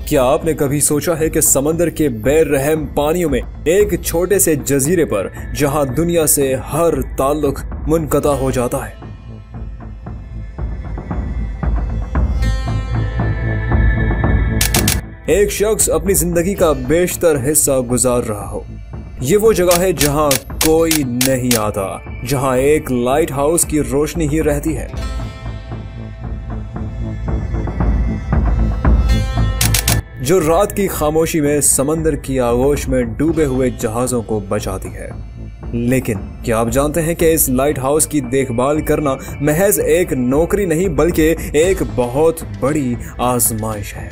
क्या आपने कभी सोचा है कि समंदर के बेरहम पानियों में एक छोटे से जजीरे पर जहां दुनिया से हर ताल्लुक मुनक़ता हो जाता है, एक शख्स अपनी जिंदगी का बेशतर हिस्सा गुजार रहा हो। ये वो जगह है जहां कोई नहीं आता, जहां एक लाइट हाउस की रोशनी ही रहती है। जो रात की खामोशी में समंदर की आगोश में डूबे हुए जहाजों को बचाती है। लेकिन क्या आप जानते हैं कि इस लाइट हाउस की देखभाल करना महज एक नौकरी नहीं बल्कि एक बहुत बड़ी आजमाइश है।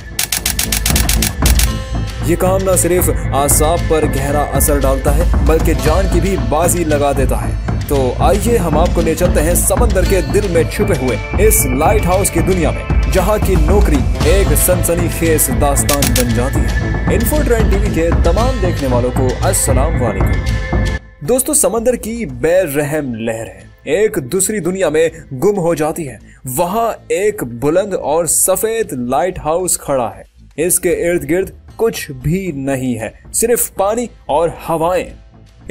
ये काम न सिर्फ आसाब पर गहरा असर डालता है बल्कि जान की भी बाजी लगा देता है। तो आइए हम आपको ले चलते हैं समंदर के दिल में छुपे हुए इस लाइट हाउस की दुनिया में, जहां की नौकरी एक सनसनीखेज दास्तान बन जाती है। इन्फो ट्रेंड टीवी के तमाम देखने वालों को अस्सलाम वालेकुम। दोस्तों, समंदर की बेरहम लहरें एक दूसरी दुनिया में गुम हो जाती है। वहां एक बुलंद और सफेद लाइट हाउस खड़ा है। इसके इर्द गिर्द कुछ भी नहीं है, सिर्फ पानी और हवाएं।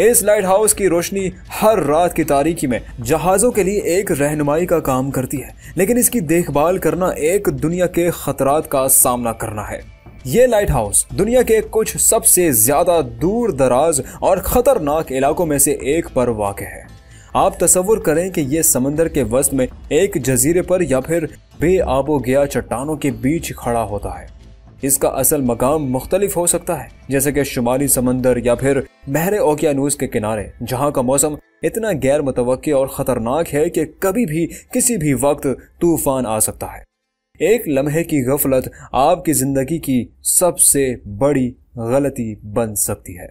इस लाइट हाउस की रोशनी हर रात की तारीकी में जहाजों के लिए एक रहनुमाई का काम करती है, लेकिन इसकी देखभाल करना एक दुनिया के खतरात का सामना करना है। ये लाइट हाउस दुनिया के कुछ सबसे ज्यादा दूर दराज और खतरनाक इलाकों में से एक पर वाक़ है। आप तसव्वुर करें कि ये समंदर के वस्त में एक जजीरे पर या फिर बेआबोगया चट्टानों के बीच खड़ा होता है। इसका असल मकाम मुख्तलिफ हो सकता है, जैसे कि शुमाली समंदर या फिर बहरे ओकियानूस के किनारे, जहां का मौसम इतना गैर मुतवक्की और ख़तरनाक है कि कभी भी किसी भी वक्त तूफान आ सकता है। एक लम्हे की गफलत आपकी ज़िंदगी की सबसे बड़ी गलती बन सकती है।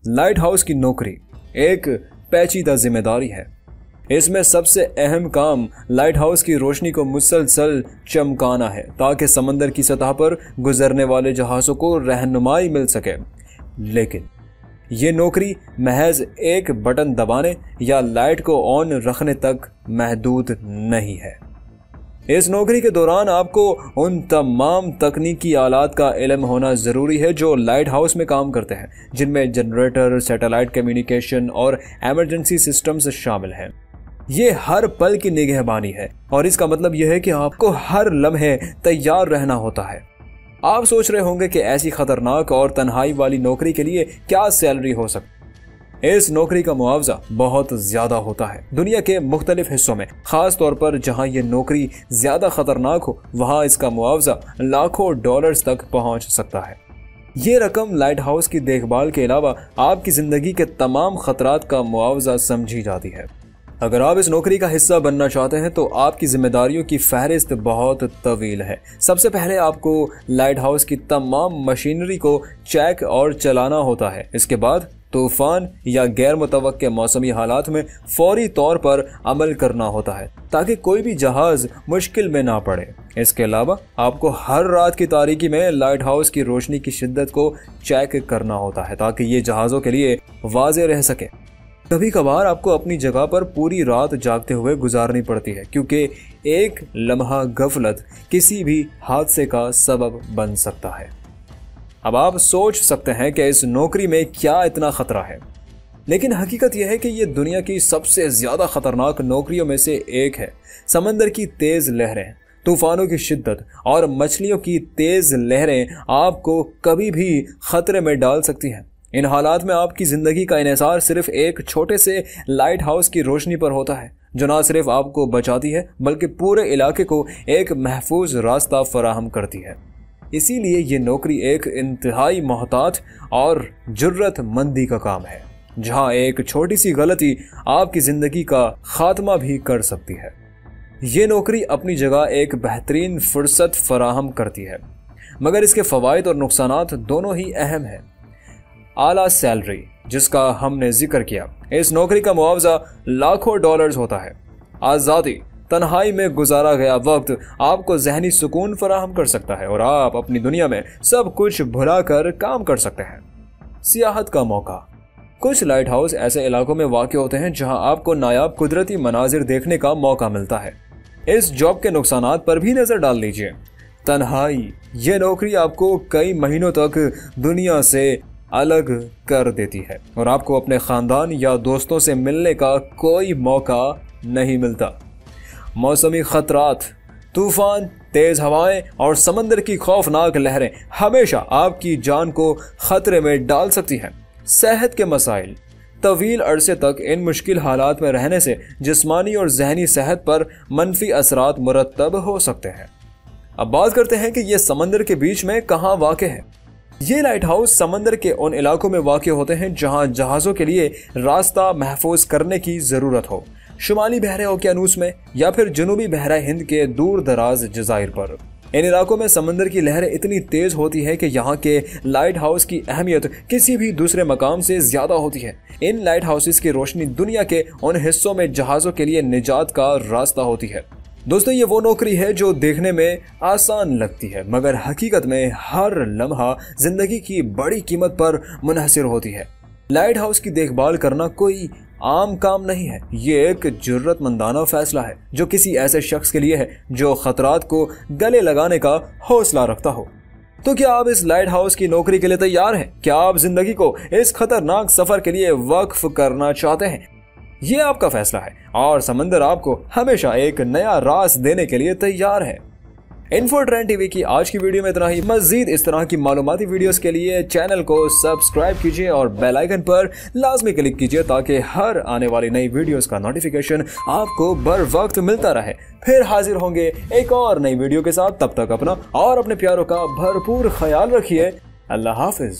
लाइट हाउस की नौकरी एक पेचीदा जिम्मेदारी है। इसमें सबसे अहम काम लाइट हाउस की रोशनी को मुसलसल चमकाना है ताकि समंदर की सतह पर गुजरने वाले जहाज़ों को रहनुमाई मिल सके। लेकिन ये नौकरी महज एक बटन दबाने या लाइट को ऑन रखने तक महदूद नहीं है। इस नौकरी के दौरान आपको उन तमाम तकनीकी आलात का इल्म होना ज़रूरी है जो लाइट हाउस में काम करते हैं, जिनमें जनरेटर, सैटेलाइट कम्युनिकेशन और एमरजेंसी सिस्टम्स शामिल हैं। ये हर पल की निगहबानी है और इसका मतलब यह है कि आपको हर लम्हे तैयार रहना होता है। आप सोच रहे होंगे कि ऐसी खतरनाक और तन्हाई वाली नौकरी के लिए क्या सैलरी हो सकती है। इस नौकरी का मुआवजा बहुत ज्यादा होता है। दुनिया के मुख्तलिफ हिस्सों में, खास तौर पर जहां ये नौकरी ज्यादा खतरनाक हो, वहां इसका मुआवजा लाखों डॉलर्स तक पहुंच सकता है। ये रकम लाइट हाउस की देखभाल के अलावा आपकी जिंदगी के तमाम खतरात का मुआवजा समझी जाती है। अगर आप इस नौकरी का हिस्सा बनना चाहते हैं तो आपकी जिम्मेदारियों की फहरिस्त बहुत तवील है। सबसे पहले आपको लाइट हाउस की तमाम मशीनरी को चेक और चलाना होता है। इसके बाद तूफान या गैर मुतवक्के मौसमी हालात में फौरी तौर पर अमल करना होता है ताकि कोई भी जहाज मुश्किल में ना पड़े। इसके अलावा आपको हर रात की तारीकी में लाइट हाउस की रोशनी की शिद्दत को चेक करना होता है ताकि ये जहाज़ों के लिए वाज़े रह सके। कभी कभार आपको अपनी जगह पर पूरी रात जागते हुए गुजारनी पड़ती है, क्योंकि एक लम्हा गफलत किसी भी हादसे का सबब बन सकता है। अब आप सोच सकते हैं कि इस नौकरी में क्या इतना खतरा है, लेकिन हकीकत यह है कि यह दुनिया की सबसे ज्यादा खतरनाक नौकरियों में से एक है। समंदर की तेज लहरें, तूफानों की शिद्दत और मछलियों की तेज लहरें आपको कभी भी खतरे में डाल सकती हैं। इन हालात में आपकी ज़िंदगी का इन्हिसार सिर्फ एक छोटे से लाइट हाउस की रोशनी पर होता है, जो न सिर्फ आपको बचाती है बल्कि पूरे इलाके को एक महफूज रास्ता फराहम करती है। इसीलिए ये नौकरी एक इंतहाई मोहतात और जुर्रतमंदी का काम है, जहां एक छोटी सी गलती आपकी ज़िंदगी का खात्मा भी कर सकती है। ये नौकरी अपनी जगह एक बेहतरीन फुर्सत फराहम करती है, मगर इसके फ़वाइद और नुकसानात दोनों ही अहम हैं। आला सैलरी, जिसका हमने जिक्र किया, इस नौकरी का मुआवजा लाखों डॉलर्स होता है। आज़ादी, तन्हाई में गुजारा गया वक्त आपको जहनी सुकून फराहम कर सकता है और आप अपनी दुनिया में सब कुछ भुलाकर काम कर सकते हैं। सियाहत का मौका, कुछ लाइट हाउस ऐसे इलाकों में वाक़ होते हैं जहां आपको नायाब कुदरती मनाजिर देखने का मौका मिलता है। इस जॉब के नुकसानात पर भी नज़र डाल लीजिए। तन्हाई, ये नौकरी आपको कई महीनों तक दुनिया से अलग कर देती है और आपको अपने खानदान या दोस्तों से मिलने का कोई मौका नहीं मिलता। मौसमी खतरात, तूफान, तेज हवाएं और समंदर की खौफनाक लहरें हमेशा आपकी जान को खतरे में डाल सकती हैं। सेहत के मसाइल, तवील अरसे तक इन मुश्किल हालात में रहने से जिस्मानी और जहनी सेहत पर मनफी असरात मुरतब हो सकते हैं। अब बात करते हैं कि ये समंदर के बीच में कहाँ वाक़ है। ये लाइट हाउस समंदर के उन इलाकों में वाक़ होते हैं जहां जहाज़ों के लिए रास्ता महफूज करने की ज़रूरत हो, शुमाली बहरे ओकियानूस में या फिर जनूबी बहरा हिंद के दूर दराज जज़ाइर पर। इन इलाकों में समंदर की लहरें इतनी तेज होती है कि यहाँ के लाइट हाउस की अहमियत किसी भी दूसरे मकाम से ज्यादा होती है। इन लाइट हाउसेस की रोशनी दुनिया के उन हिस्सों में जहाज़ों के लिए निजात का रास्ता होती है। दोस्तों, ये वो नौकरी है जो देखने में आसान लगती है मगर हकीकत में हर लम्हा जिंदगी की बड़ी कीमत पर मुनहसिर होती है। लाइट हाउस की देखभाल करना कोई आम काम नहीं है, ये एक जुर्रतमंदाना फैसला है जो किसी ऐसे शख्स के लिए है जो खतरात को गले लगाने का हौसला रखता हो। तो क्या आप इस लाइट हाउस की नौकरी के लिए तैयार हैं? क्या आप जिंदगी को इस खतरनाक सफर के लिए वक्फ करना चाहते हैं? ये आपका फैसला है और समंदर आपको हमेशा एक नया रास देने के लिए तैयार है। इन्फो ट्रेंड टीवी की आज की वीडियो में इतना ही। मजीद इस तरह की मालूमाती वीडियोस के लिए चैनल को सब्सक्राइब कीजिए और बेल आइकन पर लाजमी क्लिक कीजिए ताकि हर आने वाली नई वीडियोस का नोटिफिकेशन आपको बर वक्त मिलता रहे। फिर हाजिर होंगे एक और नई वीडियो के साथ। तब तक अपना और अपने प्यारों का भरपूर ख्याल रखिए। अल्लाह हाफिज।